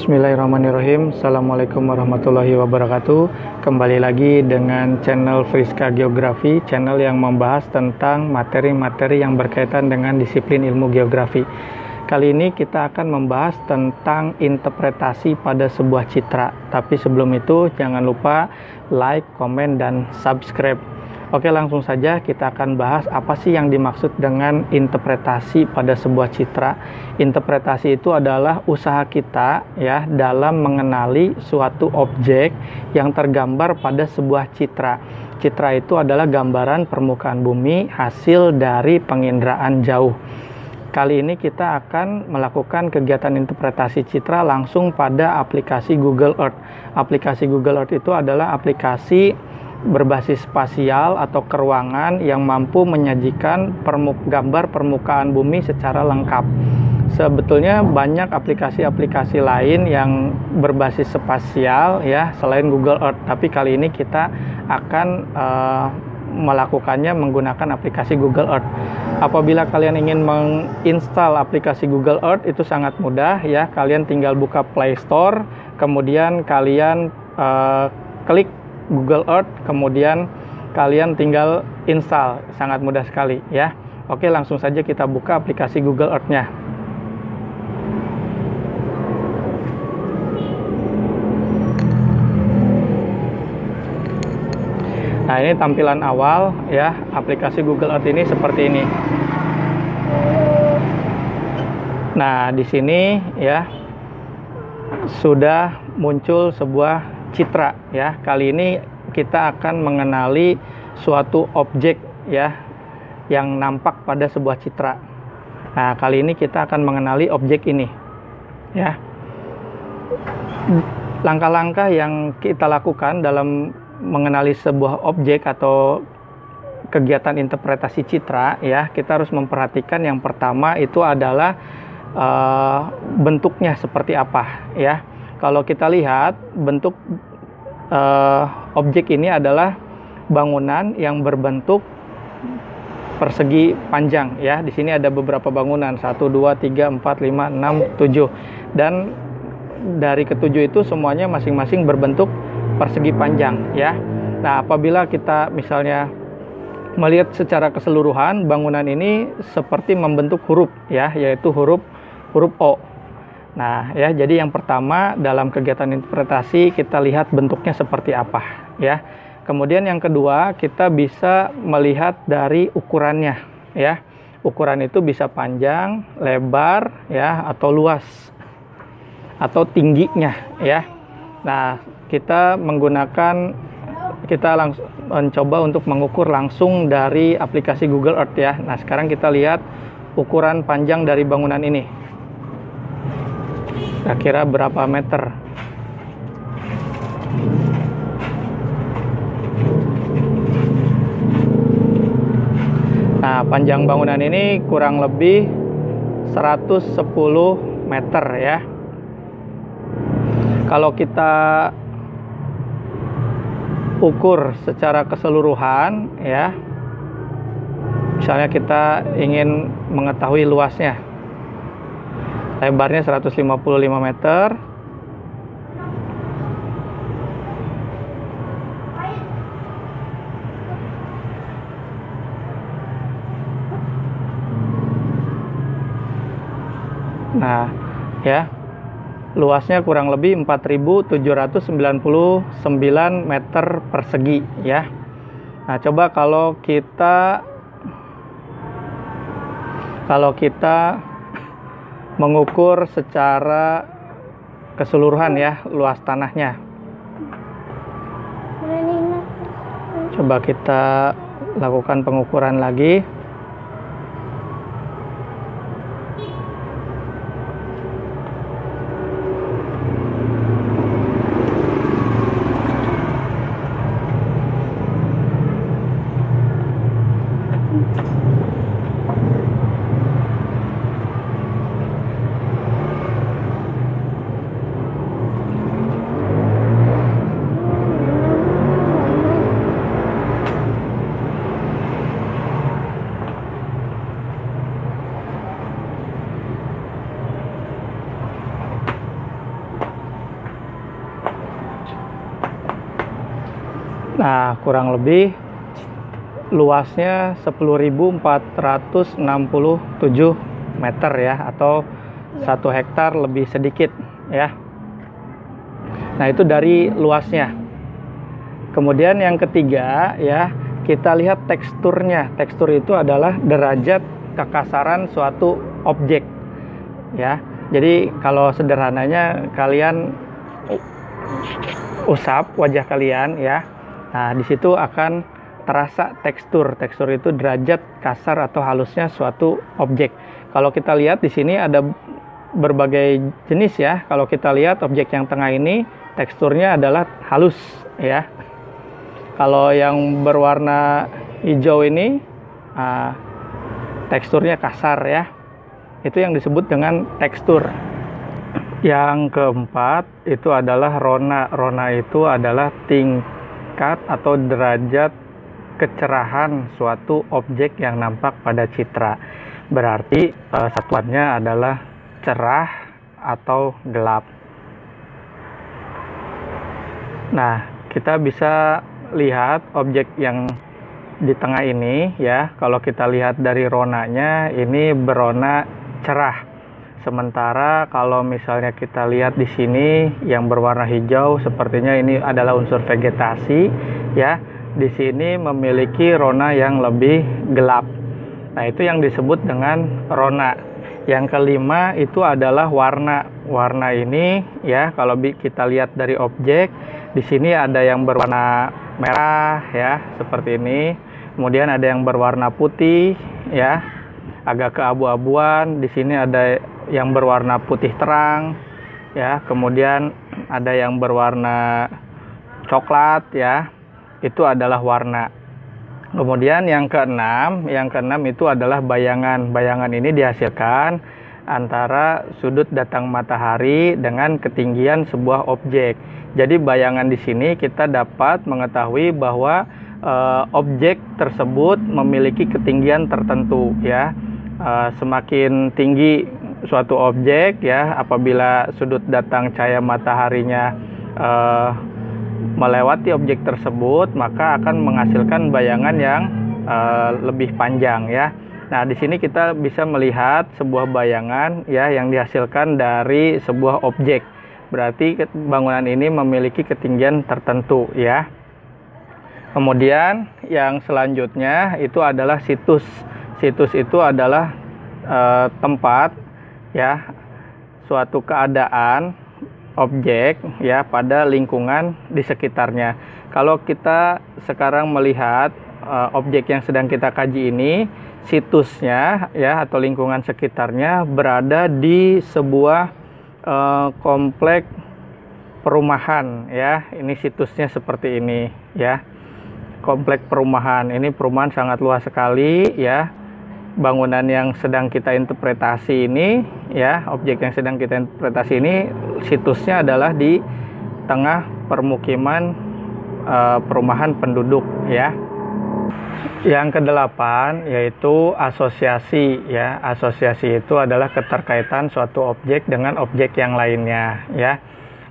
Bismillahirrahmanirrahim. Assalamualaikum warahmatullahi wabarakatuh. Kembali lagi dengan channel Friska Geografi, channel yang membahas tentang materi-materi yang berkaitan dengan disiplin ilmu geografi. Kali ini kita akan membahas tentang interpretasi pada sebuah citra. Tapi sebelum itu jangan lupa like, komen, dan subscribe. Oke, langsung saja kita akan bahas apa sih yang dimaksud dengan interpretasi pada sebuah citra. Interpretasi itu adalah usaha kita ya dalam mengenali suatu objek yang tergambar pada sebuah citra. Citra itu adalah gambaran permukaan bumi hasil dari penginderaan jauh. Kali ini kita akan melakukan kegiatan interpretasi citra langsung pada aplikasi Google Earth. Aplikasi Google Earth itu adalah aplikasi berbasis spasial atau keruangan yang mampu menyajikan gambar permukaan bumi secara lengkap. Sebetulnya banyak aplikasi-aplikasi lain yang berbasis spasial ya selain Google Earth, tapi kali ini kita akan melakukannya menggunakan aplikasi Google Earth. Apabila kalian ingin menginstal aplikasi Google Earth itu sangat mudah ya. Kalian tinggal buka Play Store, kemudian kalian klik Google Earth, kemudian kalian tinggal install. Sangat mudah sekali ya. Oke, langsung saja kita buka aplikasi Google Earth-nya. Nah, ini tampilan awal ya. Aplikasi Google Earth ini seperti ini. Nah, di sini ya sudah muncul sebuah citra ya. Kali ini kita akan mengenali suatu objek ya yang nampak pada sebuah citra. Nah, kali ini kita akan mengenali objek ini ya. Langkah-langkah yang kita lakukan dalam mengenali sebuah objek atau kegiatan interpretasi citra ya, kita harus memperhatikan yang pertama itu adalah bentuknya seperti apa ya. Kalau kita lihat bentuk objek ini adalah bangunan yang berbentuk persegi panjang ya. Di sini ada beberapa bangunan 1, 2, 3, 4, 5, 6, 7 dan dari ketujuh itu semuanya masing-masing berbentuk persegi panjang ya. Nah, apabila kita misalnya melihat secara keseluruhan bangunan ini seperti membentuk huruf ya, yaitu huruf O. Nah ya, jadi yang pertama dalam kegiatan interpretasi kita lihat bentuknya seperti apa ya. Kemudian yang kedua kita bisa melihat dari ukurannya ya. Ukuran itu bisa panjang, lebar ya, atau luas atau tingginya ya. Nah, kita langsung mencoba untuk mengukur langsung dari aplikasi Google Earth ya. Nah, sekarang kita lihat ukuran panjang dari bangunan ini. Kira-kira berapa meter? Nah, panjang bangunan ini kurang lebih 110 meter ya. Kalau kita ukur secara keseluruhan ya, misalnya kita ingin mengetahui luasnya, lebarnya 155 meter. Nah, ya. Luasnya kurang lebih 4.799 meter persegi ya. Nah, coba kalau kita mengukur secara keseluruhan ya luas tanahnya. Coba kita lakukan pengukuran lagi. Nah, kurang lebih luasnya 10.467 meter ya, atau 1 hektar lebih sedikit ya. Nah, itu dari luasnya. Kemudian yang ketiga ya, kita lihat teksturnya. Tekstur itu adalah derajat kekasaran suatu objek ya. Jadi kalau sederhananya kalian usap wajah kalian ya. Nah, di situ akan terasa tekstur. Tekstur itu derajat kasar atau halusnya suatu objek. Kalau kita lihat di sini ada berbagai jenis ya. Kalau kita lihat objek yang tengah ini teksturnya adalah halus ya. Kalau yang berwarna hijau ini teksturnya kasar ya. Itu yang disebut dengan tekstur. Yang keempat itu adalah rona. Rona itu adalah tingkat atau derajat kecerahan suatu objek yang nampak pada citra. Berarti satuannya adalah cerah atau gelap. Nah, kita bisa lihat objek yang di tengah ini ya. Kalau kita lihat dari ronanya, ini berwarna cerah. Sementara kalau misalnya kita lihat di sini yang berwarna hijau, sepertinya ini adalah unsur vegetasi ya. Di sini memiliki rona yang lebih gelap. Nah, itu yang disebut dengan rona. Yang kelima itu adalah warna. Warna ini ya, kalau kita lihat dari objek, di sini ada yang berwarna merah ya, seperti ini. Kemudian ada yang berwarna putih ya, agak keabu-abuan. Di sini ada yang berwarna putih terang ya, kemudian ada yang berwarna coklat ya. Itu adalah warna. Kemudian yang keenam itu adalah bayangan. Bayangan ini dihasilkan antara sudut datang matahari dengan ketinggian sebuah objek. Jadi bayangan di sini kita dapat mengetahui bahwa objek tersebut memiliki ketinggian tertentu ya. Semakin tinggi suatu objek ya, apabila sudut datang cahaya mataharinya melewati objek tersebut, maka akan menghasilkan bayangan yang lebih panjang ya. Nah, di sini kita bisa melihat sebuah bayangan ya yang dihasilkan dari sebuah objek. Berarti bangunan ini memiliki ketinggian tertentu ya. Kemudian yang selanjutnya itu adalah situs. Situs itu adalah tempat ya, suatu keadaan objek ya pada lingkungan di sekitarnya. Kalau kita sekarang melihat objek yang sedang kita kaji ini, situsnya ya atau lingkungan sekitarnya berada di sebuah komplek perumahan ya. Ini situsnya seperti ini ya. Komplek perumahan. Ini perumahan sangat luas sekali ya. Bangunan yang sedang kita interpretasi ini ya, objek yang sedang kita interpretasi ini situsnya adalah di tengah permukiman perumahan penduduk ya. Yang kedelapan yaitu asosiasi ya. Asosiasi itu adalah keterkaitan suatu objek dengan objek yang lainnya ya.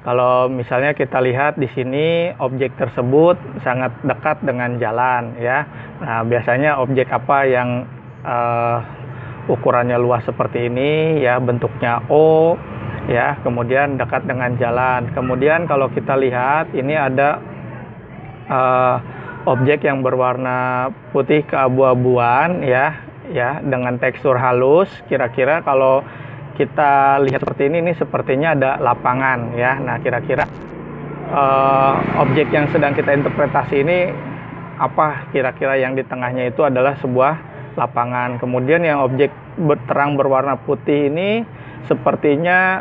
Kalau misalnya kita lihat di sini objek tersebut sangat dekat dengan jalan ya. Nah, biasanya objek apa yang ukurannya luas seperti ini ya, bentuknya O ya, kemudian dekat dengan jalan. Kemudian kalau kita lihat ini ada objek yang berwarna putih keabu-abuan ya dengan tekstur halus. Kira-kira kalau kita lihat seperti ini sepertinya ada lapangan ya. Nah, kira-kira objek yang sedang kita interpretasi ini apa? Kira-kira yang di tengahnya itu adalah sebuah lapangan. Kemudian yang objek terang berwarna putih ini sepertinya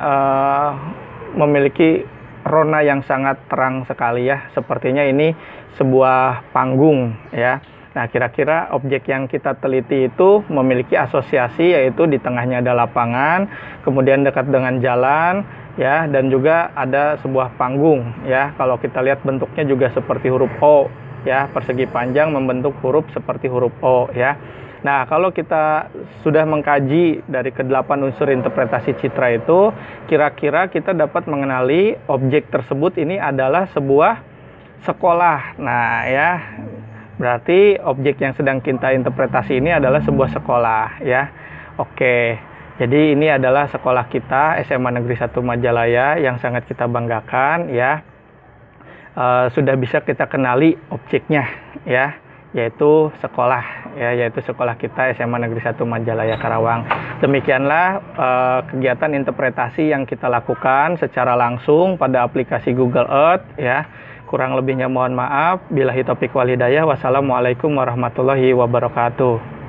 memiliki rona yang sangat terang sekali ya. Sepertinya ini sebuah panggung ya. Nah, kira-kira objek yang kita teliti itu memiliki asosiasi, yaitu di tengahnya ada lapangan, kemudian dekat dengan jalan ya, dan juga ada sebuah panggung ya. Kalau kita lihat bentuknya juga seperti huruf O ya, persegi panjang membentuk huruf seperti huruf O ya. Nah, kalau kita sudah mengkaji dari ke-8 unsur interpretasi citra itu, kira-kira kita dapat mengenali objek tersebut ini adalah sebuah sekolah. Nah ya, berarti objek yang sedang kita interpretasi ini adalah sebuah sekolah ya. Oke, jadi ini adalah sekolah kita SMA Negeri 1 Majalaya yang sangat kita banggakan ya. Sudah bisa kita kenali objeknya ya, yaitu sekolah ya, yaitu sekolah kita SMA Negeri 1 Majalaya Karawang. Demikianlah kegiatan interpretasi yang kita lakukan secara langsung pada aplikasi Google Earth ya. Kurang lebihnya mohon maaf. Billahi taufiq wal hidayah. Wassalamualaikum warahmatullahi wabarakatuh.